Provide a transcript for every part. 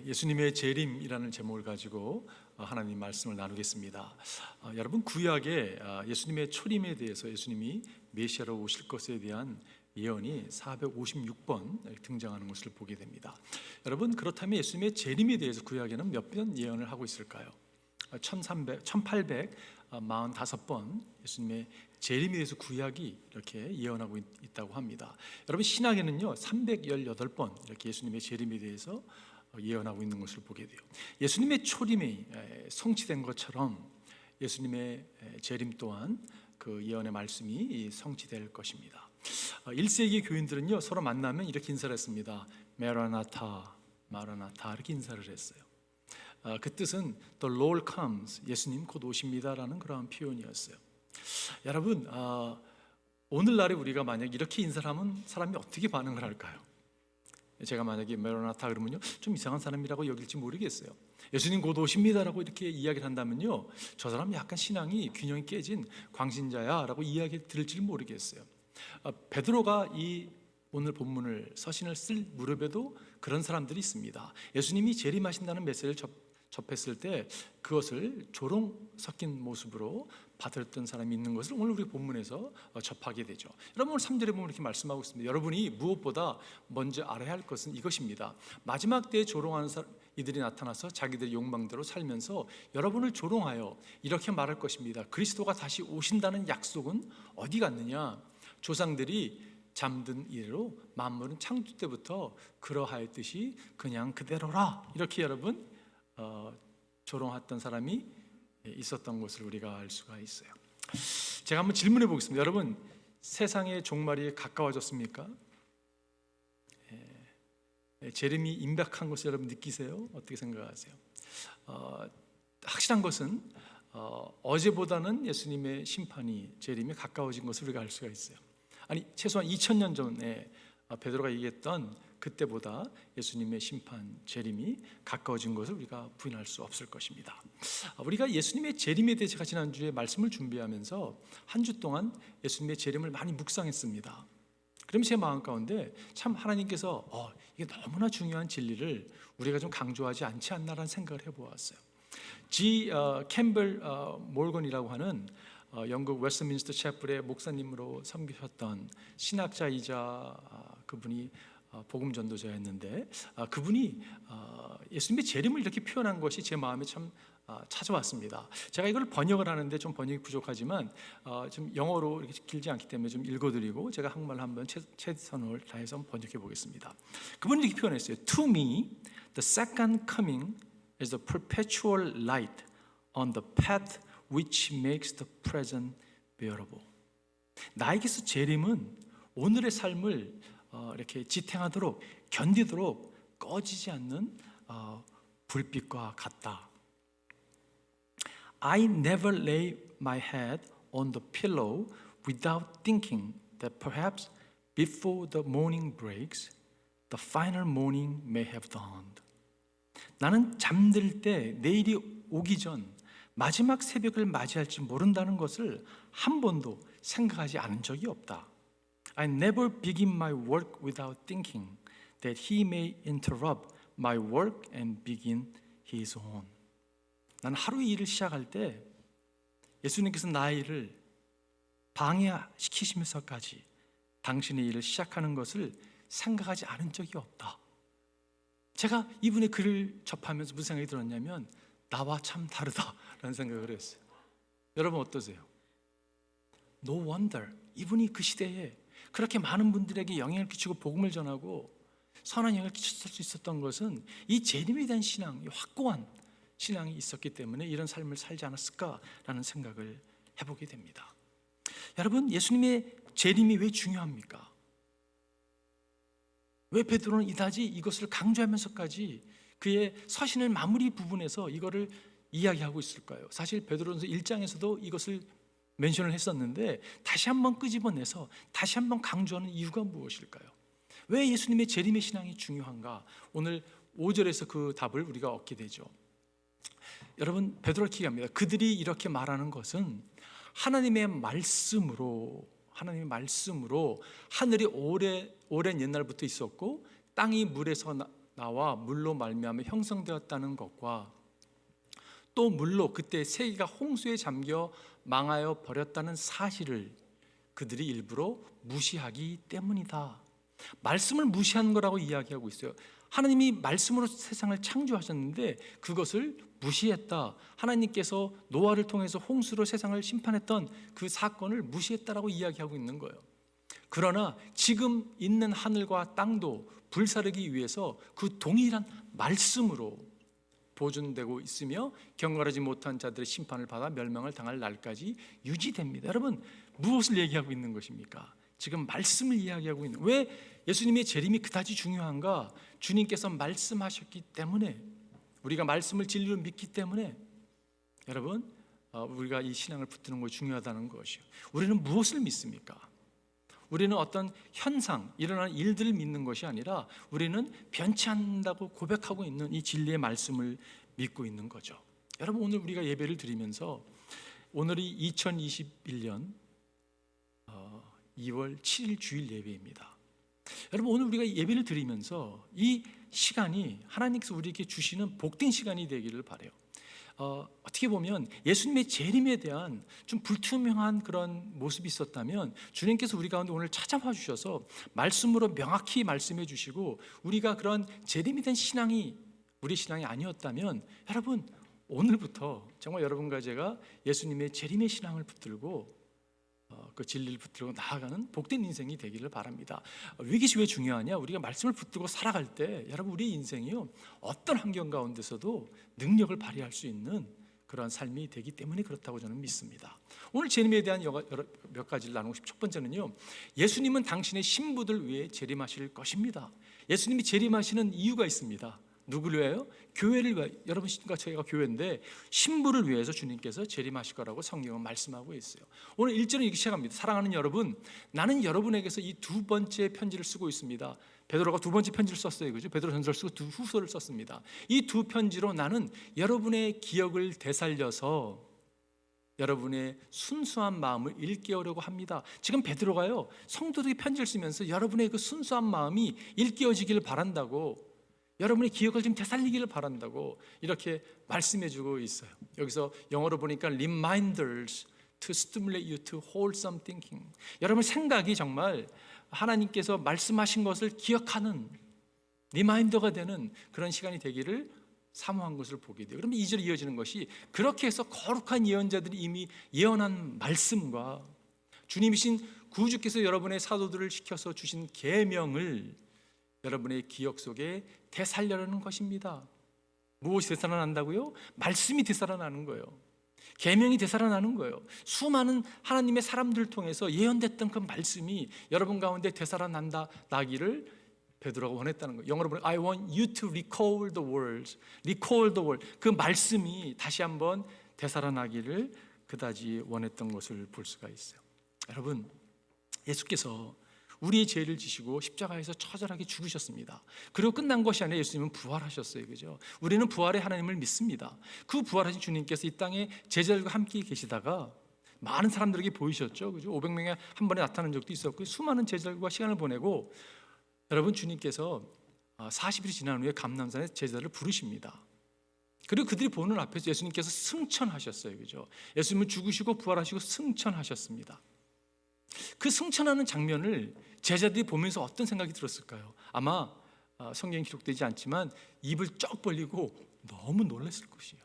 예수님의 재림이라는 제목을 가지고 하나님 말씀을 나누겠습니다. 여러분, 구약에 예수님의 초림에 대해서 예수님이 메시아로 오실 것에 대한 예언이 456번 등장하는 것을 보게 됩니다. 여러분, 그렇다면 예수님의 재림에 대해서 구약에는 몇 번 예언을 하고 있을까요? 1845번 예수님의 재림에 대해서 구약이 이렇게 예언하고 있다고 합니다. 여러분, 신약에는요 318번 이렇게 예수님의 재림에 대해서 예언하고 있는 것을 보게 돼요. 예수님의 초림이 성취된 것처럼 예수님의 재림 또한 그 예언의 말씀이 성취될 것입니다. 1세기 교인들은요 서로 만나면 이렇게 인사를 했습니다. 메라나타, 마라나타 이렇게 인사를 했어요. 그 뜻은 The Lord comes, 예수님 곧 오십니다라는 그러한 표현이었어요. 여러분, 오늘날에 우리가 만약 이렇게 인사를 하면 사람이 어떻게 반응을 할까요? 제가 만약에 메라나타 그러면요 좀 이상한 사람이라고 여길지 모르겠어요. 예수님 곧 오십니다라고 이렇게 이야기를 한다면요 저 사람 약간 신앙이 균형이 깨진 광신자야 라고 이야기 들을지 모르겠어요. 베드로가 이 오늘 본문을 서신을 쓸 무렵에도 그런 사람들이 있습니다. 예수님이 재림하신다는 메시지를 접했을 때 그것을 조롱 섞인 모습으로 받았던 사람이 있는 것을 오늘 우리 본문에서 접하게 되죠. 여러분, 오늘 3절에 보면 이렇게 말씀하고 있습니다. 여러분이 무엇보다 먼저 알아야 할 것은 이것입니다. 마지막 때에 조롱하는 이들이 나타나서 자기들의 욕망대로 살면서 여러분을 조롱하여 이렇게 말할 것입니다. 그리스도가 다시 오신다는 약속은 어디 갔느냐? 조상들이 잠든 이래로 만물은 창조 때부터 그러하였듯이 그냥 그대로라. 이렇게 여러분 조롱했던 사람이 있었던 것을 우리가 알 수가 있어요. 제가 한번 질문해 보겠습니다. 여러분, 세상의 종말이 가까워졌습니까? 재림이 임박한 것을 여러분 느끼세요? 어떻게 생각하세요? 확실한 것은 어제보다는 예수님의 심판이 재림이 가까워진 것을 우리가 알 수가 있어요. 아니, 최소한 2000년 전에 베드로가 얘기했던 그때보다 예수님의 심판, 재림이 가까워진 것을 우리가 부인할 수 없을 것입니다. 우리가 예수님의 재림에 대해 제가 지난주에 말씀을 준비하면서 한 주 동안 예수님의 재림을 많이 묵상했습니다. 그럼 제 마음 가운데 참 하나님께서 이게 너무나 중요한 진리를 우리가 좀 강조하지 않지 않나라는 생각을 해보았어요. 캠벨 몰건이라고 하는 영국 웨스트민스터 채플의 목사님으로 섬기셨던 신학자이자 그분이 복음 전도자였는데 그분이 예수님의 재림을 이렇게 표현한 것이 제 마음에 참 찾아왔습니다. 제가 이걸 번역을 하는데 좀 번역이 부족하지만 좀 영어로 이렇게 길지 않기 때문에 좀 읽어드리고 제가 한국말로 한번 최선을 다해서 한번 번역해 보겠습니다. 그분이 이렇게 표현했어요. To me, the second coming is the perpetual light on the path which makes the present bearable. 나에게서 재림은 오늘의 삶을 이렇게 지탱하도록 견디도록 꺼지지 않는 불빛과 같다. I never lay my head on the pillow without thinking that perhaps before the morning breaks, the final morning may have dawned. 나는 잠들 때 내일이 오기 전 마지막 새벽을 맞이할지 모른다는 것을 한 번도 생각하지 않은 적이 없다. I never begin my work without thinking that he may interrupt my work and begin his own. 나는 하루의 일을 시작할 때 예수님께서 나의 일을 방해시키시면서까지 당신의 일을 시작하는 것을 생각하지 않은 적이 없다. 제가 이분의 글을 접하면서 무슨 생각이 들었냐면 나와 참 다르다라는 생각을 했어요. 여러분 어떠세요? No wonder 이분이 그 시대에 그렇게 많은 분들에게 영향을 끼치고 복음을 전하고 선한 영향을 끼칠 수 있었던 것은 이 재림에 대한 신앙, 이 확고한 신앙이 있었기 때문에 이런 삶을 살지 않았을까라는 생각을 해보게 됩니다. 여러분, 예수님의 재림이 왜 중요합니까? 왜 베드로는 이다지 이것을 강조하면서까지 그의 서신의 마무리 부분에서 이거를 이야기하고 있을까요? 사실 베드로전서 1장에서도 이것을 멘션을 했었는데 다시 한번 끄집어내서 다시 한번 강조하는 이유가 무엇일까요? 왜 예수님의 재림의 신앙이 중요한가? 오늘 5절에서 그 답을 우리가 얻게 되죠. 여러분, 베드로가 기억합니다. 그들이 이렇게 말하는 것은 하나님의 말씀으로 하늘이 오랜 옛날부터 있었고 땅이 물에서 나와 물로 말미암아 형성되었다는 것과 또 물로 그때 세계가 홍수에 잠겨 망하여 버렸다는 사실을 그들이 일부러 무시하기 때문이다. 말씀을 무시한 거라고 이야기하고 있어요. 하나님이 말씀으로 세상을 창조하셨는데 그것을 무시했다. 하나님께서 노아를 통해서 홍수로 세상을 심판했던 그 사건을 무시했다라고 이야기하고 있는 거예요. 그러나 지금 있는 하늘과 땅도 불사르기 위해서 그 동일한 말씀으로 보존되고 있으며 경건하지 못한 자들의 심판을 받아 멸망을 당할 날까지 유지됩니다. 여러분, 무엇을 얘기하고 있는 것입니까? 지금 말씀을 이야기하고 있는. 왜 예수님의 재림이 그다지 중요한가? 주님께서 말씀하셨기 때문에, 우리가 말씀을 진리로 믿기 때문에 여러분, 우리가 이 신앙을 붙드는 것이 중요하다는 것이요. 우리는 무엇을 믿습니까? 우리는 어떤 현상, 일어나는 일들을 믿는 것이 아니라 우리는 변치 않는다고 고백하고 있는 이 진리의 말씀을 믿고 있는 거죠. 여러분, 오늘 우리가 예배를 드리면서 오늘이 2021년 2월 7일 주일 예배입니다. 여러분, 오늘 우리가 예배를 드리면서 이 시간이 하나님께서 우리에게 주시는 복된 시간이 되기를 바라요. 어떻게 보면 예수님의 재림에 대한 좀 불투명한 그런 모습이 있었다면 주님께서 우리 가운데 오늘 찾아와 주셔서 말씀으로 명확히 말씀해 주시고 우리가 그런 재림에 대한 신앙이 우리 신앙이 아니었다면 여러분, 오늘부터 정말 여러분과 제가 예수님의 재림의 신앙을 붙들고 그 진리를 붙들고 나아가는 복된 인생이 되기를 바랍니다. 이것이 왜 중요하냐? 우리가 말씀을 붙들고 살아갈 때 여러분, 우리의 인생이요, 어떤 환경 가운데서도 능력을 발휘할 수 있는 그런 삶이 되기 때문에 그렇다고 저는 믿습니다. 오늘 재림에 대한 몇 가지를 나누고 싶습니다. 첫 번째는요, 예수님은 당신의 신부들 위해 재림하실 것입니다. 예수님이 재림하시는 이유가 있습니다. 누구를 위하여? 교회를 위하여. 여러분과 저희가 교회인데 신부를 위해서 주님께서 재림하실 거라고 성경은 말씀하고 있어요. 오늘 1절은 이렇게 시작합니다. 사랑하는 여러분, 나는 여러분에게서 이 두 번째 편지를 쓰고 있습니다. 베드로가 두 번째 편지를 썼어요, 그죠? 베드로전서를 쓰고 두 후서를 썼습니다. 이 두 편지로 나는 여러분의 기억을 되살려서 여러분의 순수한 마음을 일깨우려고 합니다. 지금 베드로가요, 성도들에게 편지를 쓰면서 여러분의 그 순수한 마음이 일깨워지기를 바란다고, 여러분의 기억을 좀 되살리기를 바란다고 이렇게 말씀해주고 있어요. 여기서 영어로 보니까 reminders to stimulate you to wholesome thinking. 여러분 생각이 정말 하나님께서 말씀하신 것을 기억하는 리마인더가 되는 그런 시간이 되기를 사모한 것을 보게 돼요. 그러면 2절에 이어지는 것이, 그렇게 해서 거룩한 예언자들이 이미 예언한 말씀과 주님이신 구주께서 여러분의 사도들을 시켜서 주신 계명을 여러분의 기억 속에 되살려라는 것입니다. 무엇이 되살아난다고요? 말씀이 되살아나는 거예요. 계명이 되살아나는 거예요. 수많은 하나님의 사람들 통해서 예언됐던 그 말씀이 여러분 가운데 되살아나기를 베드로가 원했다는 거예요. 영어로 보면 I want you to recall the words. recall the word. 그 말씀이 다시 한번 되살아나기를 그다지 원했던 것을 볼 수가 있어요. 여러분, 예수께서 우리의 죄를 지시고 십자가에서 처절하게 죽으셨습니다. 그리고 끝난 것이 아니라 예수님은 부활하셨어요, 그죠? 우리는 부활의 하나님을 믿습니다. 그 부활하신 주님께서 이 땅에 제자들과 함께 계시다가 많은 사람들에게 보이셨죠, 그죠? 500명에 한 번에 나타난 적도 있었고 수많은 제자들과 시간을 보내고, 여러분, 주님께서 40일이 지난 후에 감람산에 제자들을 부르십니다. 그리고 그들이 보는 앞에서 예수님께서 승천하셨어요, 그죠? 예수님은 죽으시고 부활하시고 승천하셨습니다. 그 승천하는 장면을 제자들이 보면서 어떤 생각이 들었을까요? 아마 성경에 기록되지 않지만 입을 쩍 벌리고 너무 놀랐을 것이에요.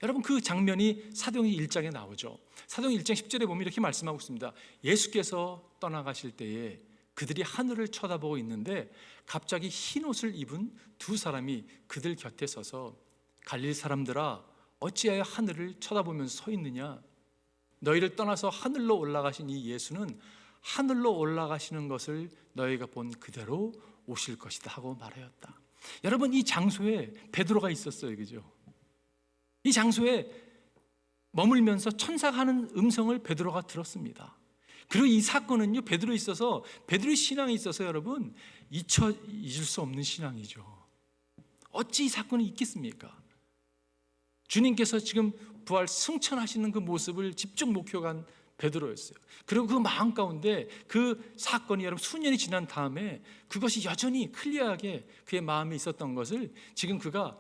여러분, 그 장면이 사도행전 1장에 나오죠. 사도행전 1장 10절에 보면 이렇게 말씀하고 있습니다. 예수께서 떠나가실 때에 그들이 하늘을 쳐다보고 있는데 갑자기 흰 옷을 입은 두 사람이 그들 곁에 서서 갈릴 사람들아, 어찌하여 하늘을 쳐다보면서 서 있느냐? 너희를 떠나서 하늘로 올라가신 이 예수는 하늘로 올라가시는 것을 너희가 본 그대로 오실 것이다 하고 말하였다. 여러분, 이 장소에 베드로가 있었어요, 그죠? 이 장소에 머물면서 천사가 하는 음성을 베드로가 들었습니다. 그리고 이 사건은요, 베드로에 있어서, 베드로의 신앙에 있어서 여러분 잊을 수 없는 신앙이죠. 어찌 이 사건이 있겠습니까? 주님께서 지금 부활 승천하시는 그 모습을 집중 목격한 베드로였어요. 그리고 그 마음 가운데 그 사건이 여러분 수년이 지난 다음에 그것이 여전히 클리어하게 그의 마음에 있었던 것을 지금 그가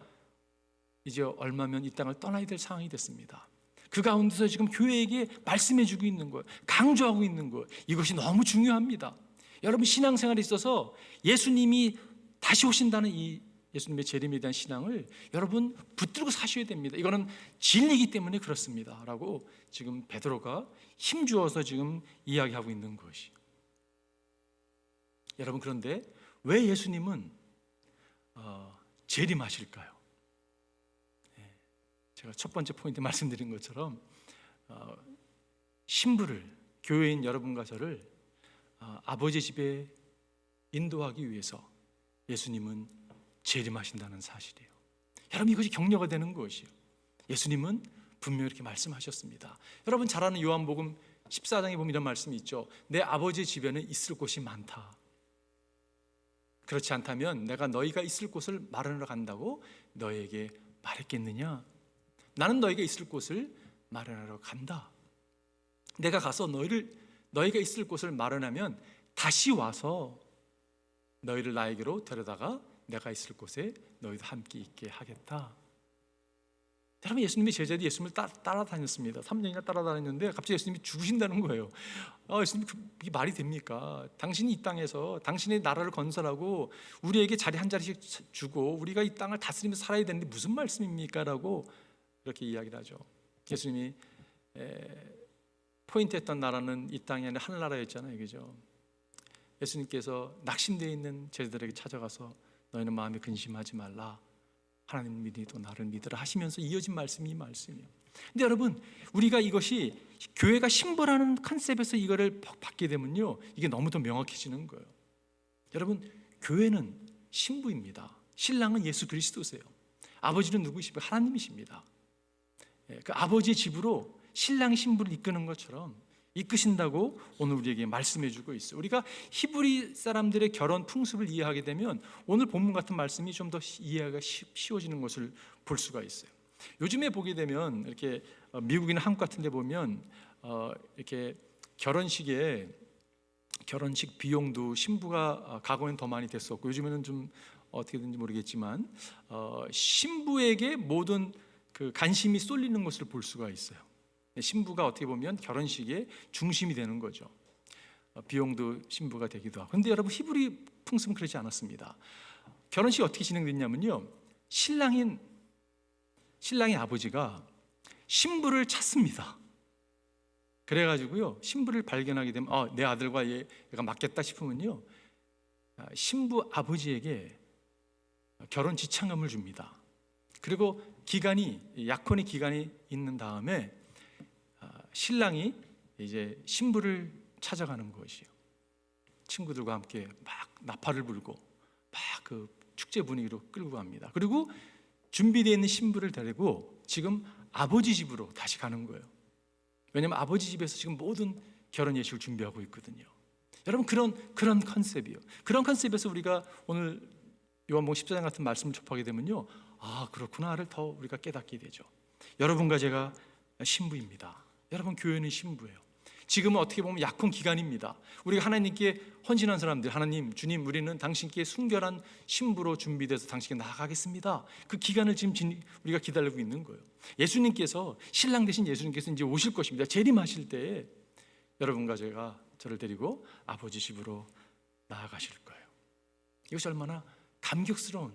이제 얼마면 이 땅을 떠나야 될 상황이 됐습니다. 그 가운데서 지금 교회에게 말씀해주고 있는 거예요. 강조하고 있는 거예요. 이것이 너무 중요합니다. 여러분 신앙생활에 있어서 예수님이 다시 오신다는 이 예수님의 재림에 대한 신앙을 여러분 붙들고 사셔야 됩니다. 이거는 진리이기 때문에 그렇습니다 라고 지금 베드로가 힘주어서 지금 이야기하고 있는 것이. 여러분 그런데 왜 예수님은 재림하실까요? 제가 첫 번째 포인트 말씀드린 것처럼 신부를, 교회인 여러분과 저를 아버지 집에 인도하기 위해서 예수님은 재림하신다는 사실이에요. 여러분 이것이 격려가 되는 것이에요. 예수님은 분명히 이렇게 말씀하셨습니다. 여러분 잘 아는 요한복음 14장에 보면 이런 말씀이 있죠. 내 아버지 집에는 있을 곳이 많다. 그렇지 않다면 내가 너희가 있을 곳을 마련하러 간다고 너희에게 말했겠느냐? 나는 너희가 있을 곳을 마련하러 간다. 내가 가서 너희가 있을 곳을 마련하면 다시 와서 너희를 나에게로 데려다가 내가 있을 곳에 너희도 함께 있게 하겠다. 여러분 예수님의 제자들이 예수님을 따라다녔습니다. 3년이나 따라다녔는데 갑자기 예수님이 죽으신다는 거예요. 예수님 그게 말이 됩니까? 당신이 이 땅에서 당신의 나라를 건설하고 우리에게 자리 한 자리씩 주고 우리가 이 땅을 다스리면서 살아야 되는데 무슨 말씀입니까? 라고 이렇게 이야기를 하죠. 예수님이 포인트했던 나라는 이 땅이 아니라 하늘나라였잖아요. 그죠? 예수님께서 낙심되어 있는 제자들에게 찾아가서 너희는 마음에 근심하지 말라. 하나님 믿으니 또 나를 믿으라 하시면서 이어진 말씀이 이 말씀이에요. 근데 여러분 우리가 이것이 교회가 신부라는 컨셉에서 이거를 받게 되면요 이게 너무 더 명확해지는 거예요. 여러분 교회는 신부입니다. 신랑은 예수 그리스도세요. 아버지는 누구시고 하나님이십니다. 그 아버지의 집으로 신랑이 신부를 이끄는 것처럼 이끄신다고 오늘 우리에게 말씀해 주고 있어요. 우리가 히브리 사람들의 결혼 풍습을 이해하게 되면 오늘 본문 같은 말씀이 좀 더 이해가 쉬워지는 것을 볼 수가 있어요. 요즘에 보게 되면 이렇게 미국이나 한국 같은 데 보면 이렇게 결혼식 비용도 신부가 과거에는 더 많이 됐었고 요즘에는 좀 어떻게 되는지 모르겠지만 신부에게 모든 그 관심이 쏠리는 것을 볼 수가 있어요. 신부가 어떻게 보면 결혼식의 중심이 되는 거죠. 비용도 신부가 되기도 하고. 그런데 여러분 히브리 풍습은 그렇지 않았습니다. 결혼식이 어떻게 진행됐냐면요 신랑의 아버지가 신부를 찾습니다. 그래가지고요 신부를 발견하게 되면 내 아들과 얘가 맞겠다 싶으면요 신부 아버지에게 결혼 지참금을 줍니다. 그리고 약혼의 기간이 있는 다음에 신랑이 이제 신부를 찾아가는 것이에요. 친구들과 함께 막 나팔을 불고 막 그 축제 분위기로 끌고 갑니다. 그리고 준비되어 있는 신부를 데리고 지금 아버지 집으로 다시 가는 거예요. 왜냐하면 아버지 집에서 지금 모든 결혼 예식을 준비하고 있거든요. 여러분 그런 컨셉이에요. 그런 컨셉에서 우리가 오늘 요한복음 14장 같은 말씀을 접하게 되면요 그렇구나를 더 우리가 깨닫게 되죠. 여러분과 제가 신부입니다. 여러분 교회는 신부예요. 지금은 어떻게 보면 약혼 기간입니다. 우리가 하나님께 헌신한 사람들, 하나님, 주님, 우리는 당신께 순결한 신부로 준비돼서 당신께 나아가겠습니다. 그 기간을 지금 우리가 기다리고 있는 거예요. 예수님께서 신랑 대신 예수님께서 이제 오실 것입니다. 재림하실 때에 여러분과 저를 데리고 아버지 집으로 나아가실 거예요. 이것이 얼마나 감격스러운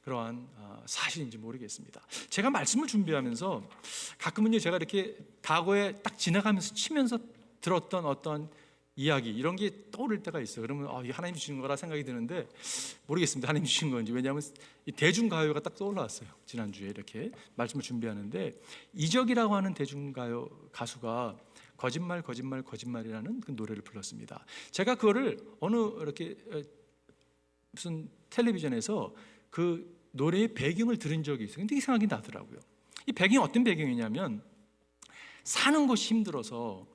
그러한 사실인지 모르겠습니다. 제가 말씀을 준비하면서 가끔은요 제가 이렇게 과거에 딱 지나가면서 치면서 들었던 어떤 이야기 이런 게 떠오를 때가 있어요. 그러면 이게 하나님 주신 거라 생각이 드는데 모르겠습니다. 하나님 주신 건지. 왜냐하면 이 대중가요가 딱 떠올랐어요. 지난주에 이렇게 말씀을 준비하는데 이적이라고 하는 대중가요 가수가 거짓말이라는 그 노래를 불렀습니다. 제가 그거를 어느 이렇게 무슨 텔레비전에서 그 노래의 배경을 들은 적이 있어요. 근데 생각이 나더라고요. 이 배경이 어떤 배경이냐면 사는 것이 힘들어서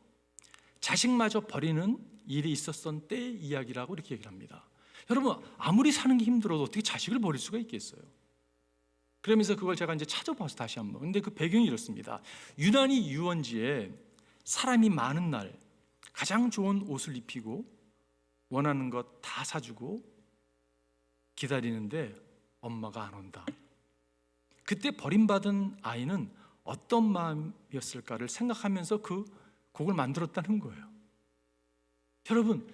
자식마저 버리는 일이 있었던 때의 이야기라고 이렇게 얘기를 합니다. 여러분 아무리 사는 게 힘들어도 어떻게 자식을 버릴 수가 있겠어요? 그러면서 그걸 제가 이제 찾아봐서 다시 한번. 근데 그 배경이 이렇습니다. 유난히 유원지에 사람이 많은 날 가장 좋은 옷을 입히고 원하는 것 다 사주고 기다리는데 엄마가 안 온다. 그때 버림받은 아이는 어떤 마음이었을까를 생각하면서 그 곡을 만들었다는 거예요. 여러분,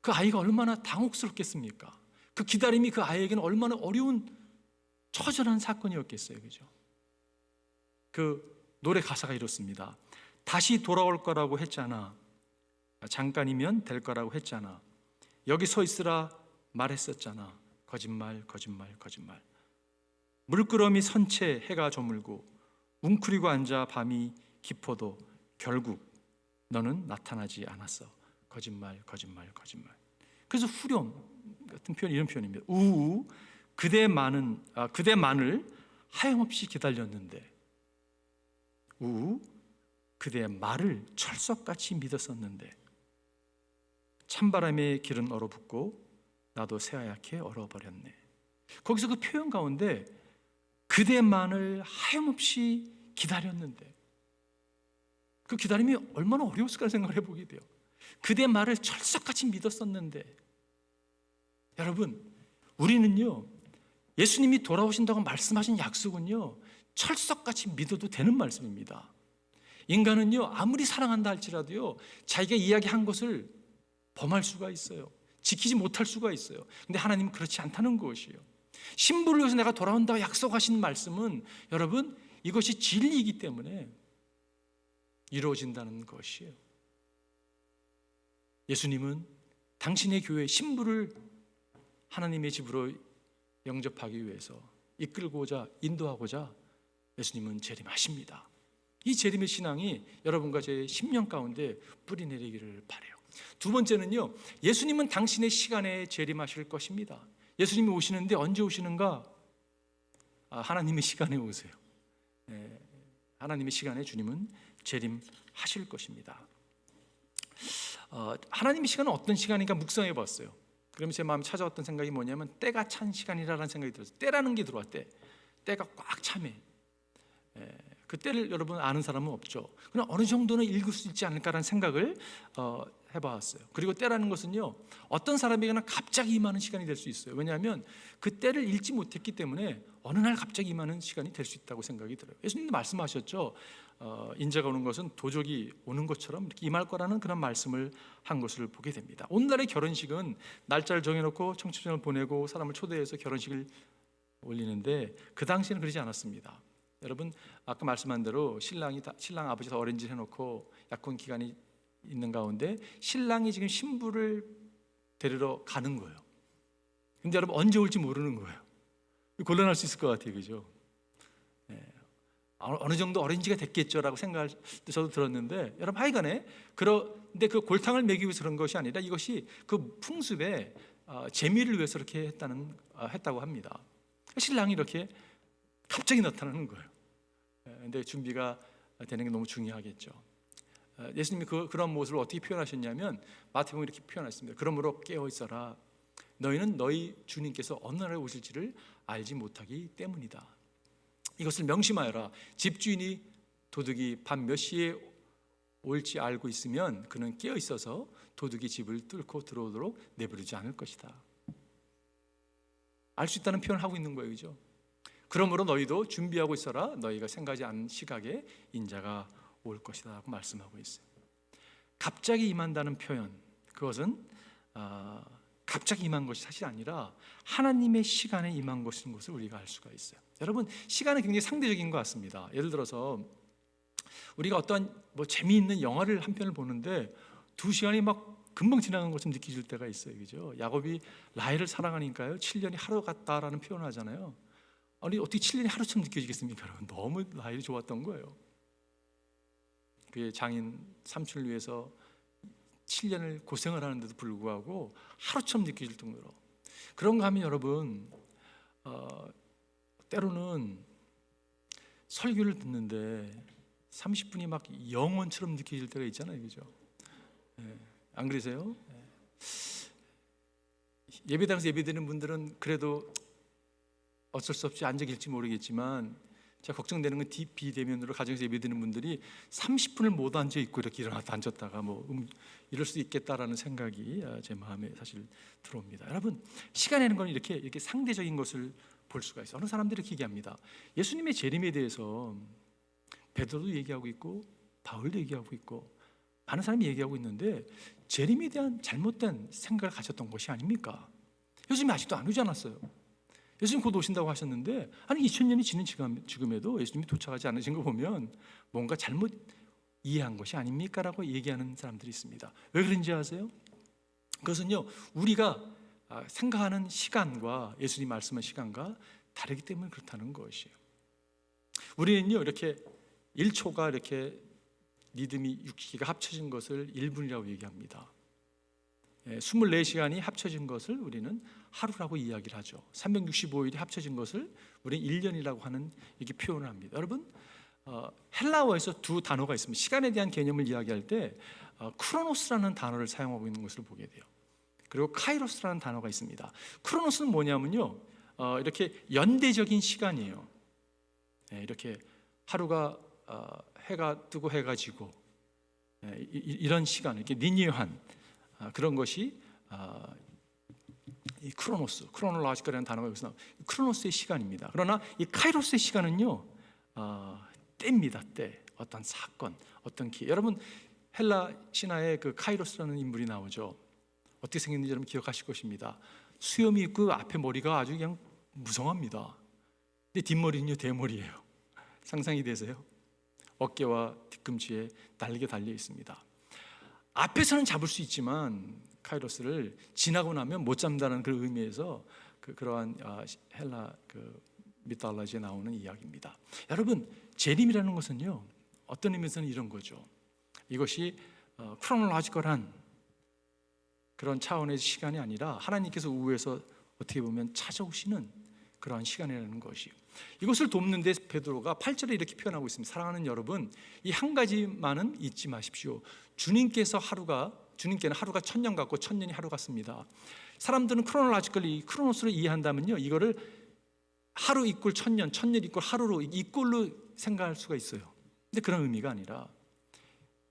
그 아이가 얼마나 당혹스럽겠습니까? 그 기다림이 그 아이에게는 얼마나 어려운 처절한 사건이었겠어요. 그죠? 그 노래 가사가 이렇습니다. 다시 돌아올 거라고 했잖아. 잠깐이면 될 거라고 했잖아. 여기 서 있으라 말했었잖아. 거짓말, 거짓말, 거짓말. 물끄러미 선채 해가 저물고 웅크리고 앉아 밤이 깊어도 결국 너는 나타나지 않았어. 거짓말, 거짓말, 거짓말. 그래서 후렴 같은 표현, 이런 표현입니다. 우우 그대만을 하염없이 기다렸는데, 우우 그대의 말을 철석같이 믿었었는데, 찬바람에 길은 얼어붙고 나도 새하얗게 얼어버렸네. 거기서 그 표현 가운데 그대만을 하염없이 기다렸는데, 그 기다림이 얼마나 어려웠을까 생각을 해보게 돼요. 그대 말을 철석같이 믿었었는데, 여러분, 우리는요, 예수님이 돌아오신다고 말씀하신 약속은요, 철석같이 믿어도 되는 말씀입니다. 인간은요, 아무리 사랑한다 할지라도요, 자기가 이야기한 것을 범할 수가 있어요. 지키지 못할 수가 있어요. 근데 하나님은 그렇지 않다는 것이에요. 신부를 위해서 내가 돌아온다고 약속하신 말씀은, 여러분, 이것이 진리이기 때문에 이루어진다는 것이에요. 예수님은 당신의 교회 신부를 하나님의 집으로 영접하기 위해서 이끌고자 인도하고자 예수님은 재림하십니다. 이 재림의 신앙이 여러분과 제 10년 가운데 뿌리내리기를 바라요. 두 번째는요, 예수님은 당신의 시간에 재림하실 것입니다. 예수님이 오시는데 언제 오시는가? 하나님의 시간에 오세요. 하나님의 시간에 주님은 재림하실 것입니다. 하나님의 시간은 어떤 시간인가 묵상해 봤어요. 그러면 제 마음에 찾아왔던 생각이 뭐냐면, 때가 찬 시간이라는 생각이 들었어요. 때라는 게 들어왔대. 때가 꽉 차매. 그 때를 여러분 아는 사람은 없죠. 그러나 어느 정도는 읽을 수 있지 않을까라는 생각을 해봤어요. 그리고 때라는 것은요, 어떤 사람에게나 갑자기 임하는 시간이 될 수 있어요. 왜냐하면 그 때를 읽지 못했기 때문에 어느 날 갑자기 임하는 시간이 될 수 있다고 생각이 들어요. 예수님도 말씀하셨죠. 인자가 오는 것은 도적이 오는 것처럼 이렇게 임할 거라는 그런 말씀을 한 것을 보게 됩니다. 오늘날의 결혼식은 날짜를 정해놓고 청첩장을 보내고 사람을 초대해서 결혼식을 올리는데, 그 당시에는 그러지 않았습니다. 여러분, 아까 말씀한 대로 신랑 아버지가 어레인지를 해놓고 약혼 기간이 있는 가운데 신랑이 지금 신부를 데리러 가는 거예요. 근데 여러분, 언제 올지 모르는 거예요. 곤란할 수 있을 것 같아요. 그죠? 어느 정도 어레인지가 됐겠죠라고 생각을 저도 들었는데, 여러분, 하여간에 그런데 그 골탕을 먹이기 위해서 그런 것이 아니라 이것이 그 풍습의 재미를 위해서 이렇게 했다고 합니다. 신랑이 이렇게 갑자기 나타나는 거예요. 근데 준비가 되는 게 너무 중요하겠죠. 예수님이 그런 모습을 어떻게 표현하셨냐면, 마태복음에 이렇게 표현하셨습니다. 그러므로 깨어 있어라. 너희는 너희 주님께서 어느 날에 오실지를 알지 못하기 때문이다. 이것을 명심하여라. 집주인이 도둑이 밤 몇 시에 올지 알고 있으면 그는 깨어 있어서 도둑이 집을 뚫고 들어오도록 내버리지 않을 것이다. 알 수 있다는 표현을 하고 있는 거예요. 그죠? 그러므로 너희도 준비하고 있어라. 너희가 생각하지 않은 시각에 인자가 올 것이다 라고 말씀하고 있어요. 갑자기 임한다는 표현, 그것은 갑자기 임한 것이 사실 아니라 하나님의 시간에 임한 것인 것을 우리가 알 수가 있어요. 여러분, 시간은 굉장히 상대적인 것 같습니다. 예를 들어서 우리가 어떤 재미있는 영화를 한 편을 보는데 2시간이 막 금방 지나간 것처럼 느껴질 때가 있어요. 그죠? 야곱이 라헬을 사랑하니까요, 7년이 하루 같다라는 표현을 하잖아요. 아니, 어떻게 7년이 하루처럼 느껴지겠습니까? 여러분, 너무 라헬이 좋았던 거예요. 그의 장인 삼촌을 위해서 7년을 고생을 하는데도 불구하고 하루처럼 느껴질 정도로. 그런가 하면 여러분, 때로는 설교를 듣는데 30분이 막 영원처럼 느껴질 때가 있잖아요. 그죠? 안 그러세요? 예배당에서 예배드리는 분들은 그래도 어쩔 수 없이 앉아 계실지 모르겠지만, 제가 걱정되는 건 비대면으로 가정에서 예배드리는 분들이 30분을 못 앉아 있고 이렇게 일어났다 앉았다가 이럴 수 있겠다라는 생각이 제 마음에 사실 들어옵니다. 여러분, 시간이라는 건 이렇게 상대적인 것을 볼 수가 있어요. 어느 사람들이 이렇게 얘기합니다. 예수님의 재림에 대해서 베드로도 얘기하고 있고 바울도 얘기하고 있고 많은 사람이 얘기하고 있는데 재림에 대한 잘못된 생각을 가졌던 것이 아닙니까? 예수님이 아직도 안 오지 않았어요. 예수님 곧 오신다고 하셨는데 아니 2000년이 지는 지금에도 예수님이 도착하지 않으신 거 보면 뭔가 잘못 이해한 것이 아닙니까? 라고 얘기하는 사람들이 있습니다. 왜 그런지 아세요? 그것은요, 우리가 생각하는 시간과 예수님 말씀한 시간과 다르기 때문에 그렇다는 것이에요. 우리는요, 이렇게 1초가 이렇게 리듬이 60기가 합쳐진 것을 1분이라고 얘기합니다. 24시간이 합쳐진 것을 우리는 하루라고 이야기를 하죠. 365일이 합쳐진 것을 우리는 1년이라고 하는 이렇게 표현을 합니다. 여러분, 헬라어에서 두 단어가 있습니다. 시간에 대한 개념을 이야기할 때 크로노스라는 단어를 사용하고 있는 것을 보게 돼요. 그리고 카이로스라는 단어가 있습니다. 크로노스는 뭐냐면요, 이렇게 연대적인 시간이에요. 이렇게 하루가 해가 뜨고 해가 지고 이런 시간, 이렇게 리니어한 그런 것이 이 크로노스, 크로놀로지컬이라는 단어가 여기서 나와요. 크로노스의 시간입니다. 그러나 이 카이로스의 시간은요, 때입니다. 때, 어떤 사건, 어떤 기회. 여러분, 헬라 신화에 그 카이로스라는 인물이 나오죠. 어떻게 생겼는지 여러분 기억하실 것입니다. 수염이 있고 앞에 머리가 아주 그냥 무성합니다. 근데 뒷머리는요, 대머리예요. 상상이 되세요? 어깨와 뒤꿈치에 날개 달려 있습니다. 앞에서는 잡을 수 있지만 카이로스를 지나고 나면 못 잡는다는 그런 의미에서 그러한 헬라 미톨로지에 나오는 이야기입니다. 여러분, 재림이라는 것은요, 어떤 의미에서는 이런 거죠. 이것이 크로놀로지컬한 그런 차원의 시간이 아니라 하나님께서 우에서 어떻게 보면 찾아오시는 그러한 시간이라는 것이요. 이것을 돕는데 베드로가 8절에 이렇게 표현하고 있습니다. 사랑하는 여러분, 이 한 가지만은 잊지 마십시오. 주님께는 하루가 1000년 같고 1000년이 하루 같습니다. 사람들은 크로놀로지컬리 크로노스를 이해한다면요, 이거를 하루 이꼴 1000년, 1000년 이꼴 하루로 이꼴로 생각할 수가 있어요. 근데 그런 의미가 아니라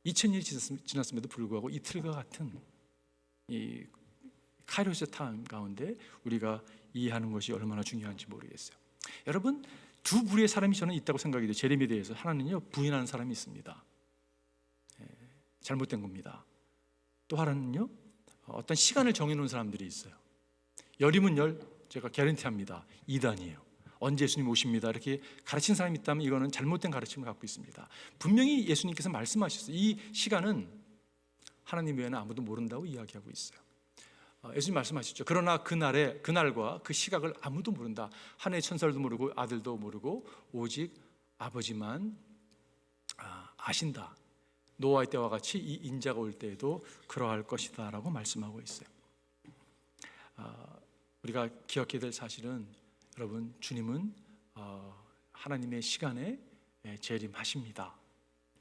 2000년이 지났음에도 불구하고 이틀과 같은 이 카이로스 타임 가운데 우리가 이해하는 것이 얼마나 중요한지 모르겠어요. 여러분, 두 부류의 사람이 저는 있다고 생각이 돼요. 재림에 대해서 하나는요, 부인하는 사람이 있습니다. 잘못된 겁니다. 또 하나는요, 어떤 시간을 정해놓은 사람들이 있어요. 열이면 열, 제가 개런티합니다. 이단이에요. 언제 예수님 오십니다. 이렇게 가르친 사람이 있다면 이거는 잘못된 가르침을 갖고 있습니다. 분명히 예수님께서 말씀하셨어요. 이 시간은 하나님 외에는 아무도 모른다고 이야기하고 있어요. 예수님 말씀하셨죠. 그러나 그날과 그 시각을 아무도 모른다. 하늘의 천사들도 모르고 아들도 모르고 오직 아버지만 아신다. 노아의 때와 같이 이 인자가 올 때에도 그러할 것이다 라고 말씀하고 있어요. 우리가 기억해야 될 사실은, 여러분, 주님은 하나님의 시간에 재림하십니다.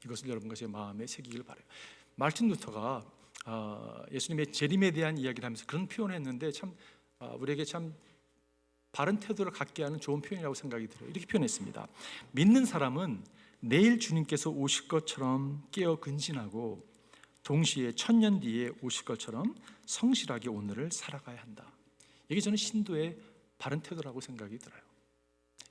이것을 여러분과 제 마음에 새기길 바라요. 마르틴 루터가 예수님의 재림에 대한 이야기를 하면서 그런 표현을 했는데 참 우리에게 참 바른 태도를 갖게 하는 좋은 표현이라고 생각이 들어요. 이렇게 표현했습니다. 믿는 사람은 내일 주님께서 오실 것처럼 깨어 근신하고 동시에 1000년 뒤에 오실 것처럼 성실하게 오늘을 살아가야 한다. 이게 저는 신도의 바른 태도라고 생각이 들어요.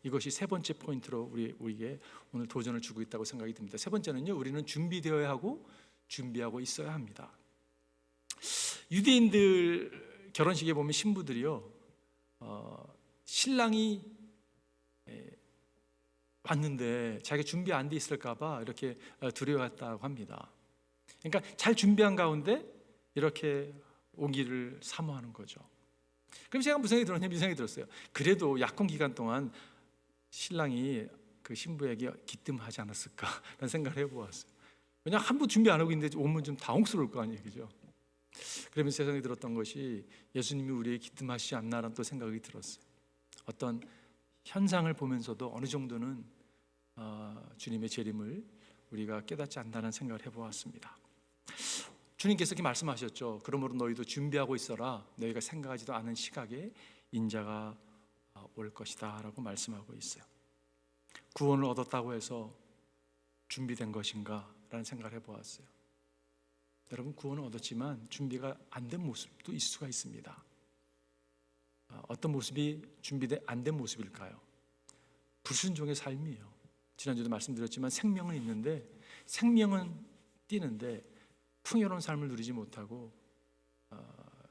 이것이 세 번째 포인트로 우리에게 오늘 도전을 주고 있다고 생각이 듭니다. 세 번째는요, 우리는 준비되어야 하고 준비하고 있어야 합니다. 유대인들 결혼식에 보면 신부들이요, 신랑이 왔는데 자기가 준비 안 돼 있을까 봐 이렇게 두려워했다고 합니다. 그러니까 잘 준비한 가운데 이렇게 오기를 사모하는 거죠. 그럼 제가 무슨 생각이 들었냐면 이 생각이 들었어요. 그래도 약혼 기간 동안 신랑이 그 신부에게 기뜸하지 않았을까라는 생각을 해보았어요. 왜냐하면 한 번 준비 안 하고 있는데 오면 좀 당혹스러울 거 아니에요, 그죠? 그러면서 세상에 들었던 것이 예수님이 우리에게 기뜸하시지 않나라는 또 생각이 들었어요. 어떤 현상을 보면서도 어느 정도는 주님의 재림을 우리가 깨닫지 않는다는 생각을 해보았습니다. 주님께서 이렇게 말씀하셨죠. 그러므로 너희도 준비하고 있어라. 너희가 생각하지도 않은 시각에 인자가 올 것이다 라고 말씀하고 있어요. 구원을 얻었다고 해서 준비된 것인가? 라는 생각을 해보았어요. 여러분, 구원을 얻었지만 준비가 안 된 모습도 있을 수가 있습니다. 어떤 모습이 안 된 모습일까요? 불순종의 삶이에요. 지난주에도 말씀드렸지만 생명은 있는데, 생명은 뛰는데 풍요로운 삶을 누리지 못하고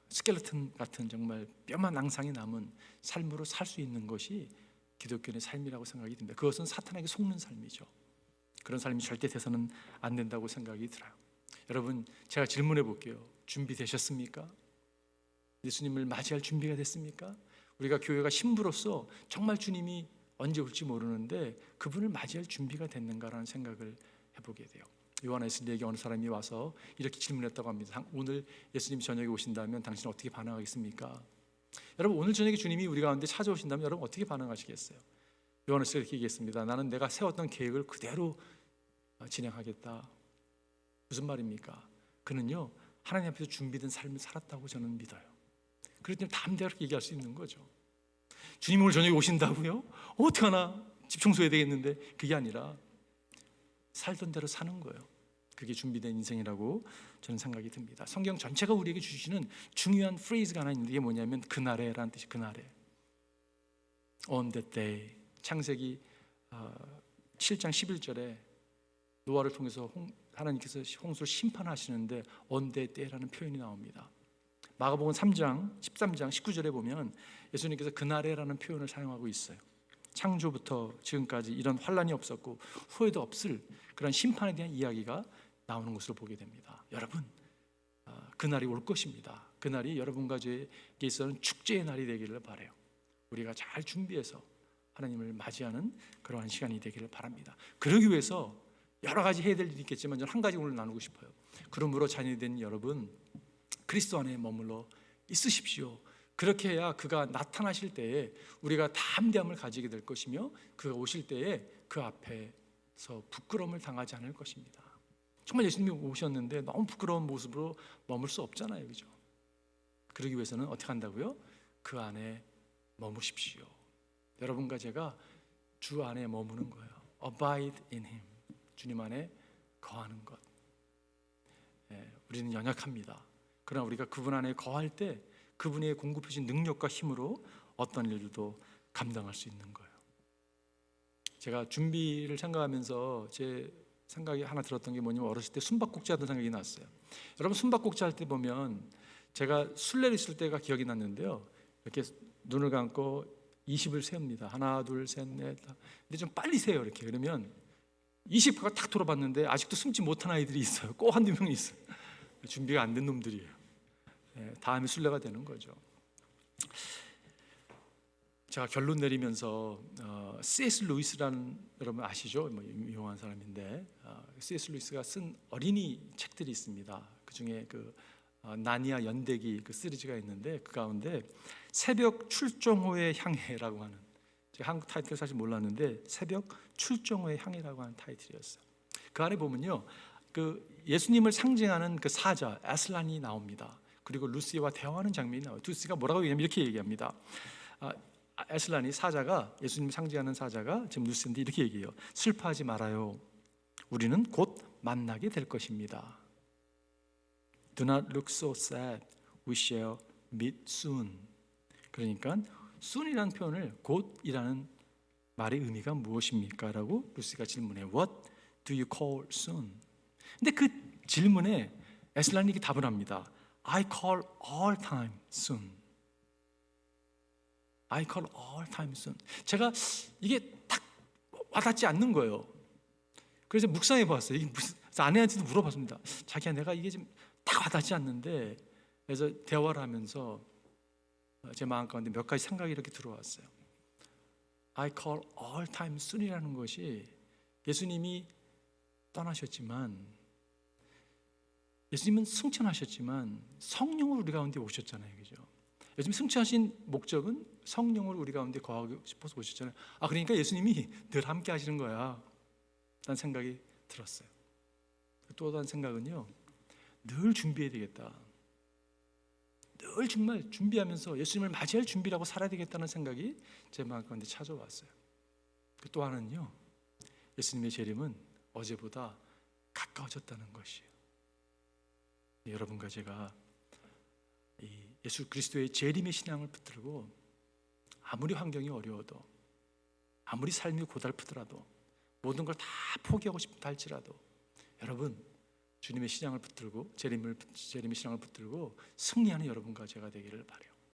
스켈레톤 같은 정말 뼈만 앙상이 남은 삶으로 살 수 있는 것이 기독교의 삶이라고 생각이 듭니다. 그것은 사탄에게 속는 삶이죠. 그런 삶이 절대 돼서는 안 된다고 생각이 들어요. 여러분, 제가 질문해 볼게요. 준비되셨습니까? 예수님을 맞이할 준비가 됐습니까? 우리가 교회가 신부로서 정말 주님이 언제 올지 모르는데 그분을 맞이할 준비가 됐는가라는 생각을 해보게 돼요. 요한에스리에게 어느 사람이 와서 이렇게 질문했다고 합니다. 오늘 예수님 저녁에 오신다면 당신은 어떻게 반응하겠습니까? 여러분, 오늘 저녁에 주님이 우리 가운데 찾아오신다면 여러분 어떻게 반응하시겠어요? 요한에스리가 이렇게 얘기했습니다. 나는 내가 세웠던 계획을 그대로 진행하겠다. 무슨 말입니까? 그는요, 하나님 앞에서 준비된 삶을 살았다고 저는 믿어요. 그렇기 때문에 담대하게 그렇게 얘기할 수 있는 거죠. 주님 오늘 저녁에 오신다고요? 어떡하나, 집 청소해야 되겠는데. 그게 아니라 살던 대로 사는 거예요. 그게 준비된 인생이라고 저는 생각이 듭니다. 성경 전체가 우리에게 주시는 중요한 프레이즈가 하나 있는데, 이게 뭐냐면 그날에라는 뜻이, 그날에. On that day. 창세기 7장 11절에 노아를 통해서 하나님께서 홍수를 심판하시는데 on that day라는 표현이 나옵니다. 마가복음 3장 13장 19절에 보면 예수님께서 그날에라는 표현을 사용하고 있어요. 창조부터 지금까지 이런 환란이 없었고 후회도 없을 그런 심판에 대한 이야기가 나오는 것으로 보게 됩니다. 여러분, 그날이 올 것입니다. 그날이 여러분과 저에게 있어서는 축제의 날이 되기를 바라요. 우리가 잘 준비해서 하나님을 맞이하는 그러한 시간이 되기를 바랍니다. 그러기 위해서 여러 가지 해야 될 일이 있겠지만 저는 한 가지 오늘 나누고 싶어요. 그러므로 자녀된 여러분, 그리스도 안에 머물러 있으십시오. 그렇게 해야 그가 나타나실 때에 우리가 담대함을 가지게 될 것이며 그가 오실 때에 그 앞에서 부끄러움을 당하지 않을 것입니다. 정말 예수님이 오셨는데 너무 부끄러운 모습으로 머물 수 없잖아요, 그죠? 그러기 위해서는 어떻게 한다고요? 그 안에 머무십시오. 여러분과 제가 주 안에 머무는 거예요. Abide in Him. 주님 안에 거하는 것. 우리는 연약합니다. 그러나 우리가 그분 안에 거할 때 그분의 공급하신 능력과 힘으로 어떤 일도 감당할 수 있는 거예요. 제가 준비를 생각하면서 제 생각이 하나 들었던 게 뭐냐면, 어렸을 때 숨바꼭질 하던 생각이 났어요. 여러분, 숨바꼭질 할 때 보면 제가 술래를 있을 때가 기억이 났는데요, 이렇게 눈을 감고 20을 세웁니다. 하나, 둘, 셋, 넷. 근데 좀 빨리 세요. 이렇게. 그러면 20가 딱 돌아봤는데 아직도 숨지 못한 아이들이 있어요. 꼭 한두 명 있어요. 준비가 안 된 놈들이에요. 다음에 술래가 되는 거죠. 제가 결론 내리면서 C.S. 루이스라는, 여러분 아시죠? 유명한 사람인데 C.S. 루이스가 쓴 어린이 책들이 있습니다. 그 중에 나니아 연대기 시리즈가 있는데 그 가운데 새벽 출정호의 향해라고 하는, 제가 한국 타이틀 사실 몰랐는데 새벽 출정호의 향해라고 하는 타이틀이었어요. 그 안에 보면요, 예수님을 상징하는 그 사자 아슬란이 나옵니다. 그리고 루시와 대화하는 장면이 나와요. 루시가 뭐라고 얘기하면 이렇게 얘기합니다. 아슬란이, 사자가, 예수님을 상징하는 사자가 지금 루시한테 이렇게 얘기해요. 슬퍼하지 말아요. 우리는 곧 만나게 될 것입니다. Do not look so sad. We shall meet soon. 그러니까 soon이라는 표현을, 곧이라는 말의 의미가 무엇입니까? 라고 루시가 질문해요. What do you call soon? 근데 그 질문에 에슬란이 답을 합니다. I call all time soon. I call all time soon. 제가 이게 딱 와닿지 않는 거예요. 그래서 묵상해 봤어요. 이게 무슨, 아내한테도 물어봤습니다. 자기야, 내가 이게 좀 딱 와닿지 않는데. 그래서 대화를 하면서 제 마음 가운데 몇 가지 생각이 이렇게 들어왔어요. I call all time soon이라는 것이, 예수님이 떠나셨지만, 예수님은 승천하셨지만 성령으로 우리 가운데 오셨잖아요, 그죠? 요즘 승천하신 목적은 성령으로 우리 가운데 거하고 싶어서 오셨잖아요. 그러니까 예수님이 늘 함께 하시는 거야 라는 생각이 들었어요. 또 다른 생각은요, 늘 준비해야 되겠다. 늘 정말 준비하면서 예수님을 맞이할 준비라고 살아야 되겠다는 생각이 제 마음 가운데 찾아왔어요. 또 하나는요, 예수님의 재림은 어제보다 가까워졌다는 것이에요. 여러분과 제가 이 예수 그리스도의 재림의 신앙을 붙들고 아무리 환경이 어려워도, 아무리 삶이 고달프더라도, 모든 걸 다 포기하고 싶다 할지라도 여러분, 주님의 신앙을 붙들고 재림의 신앙을 붙들고 승리하는 여러분과 제가 되기를 바라요.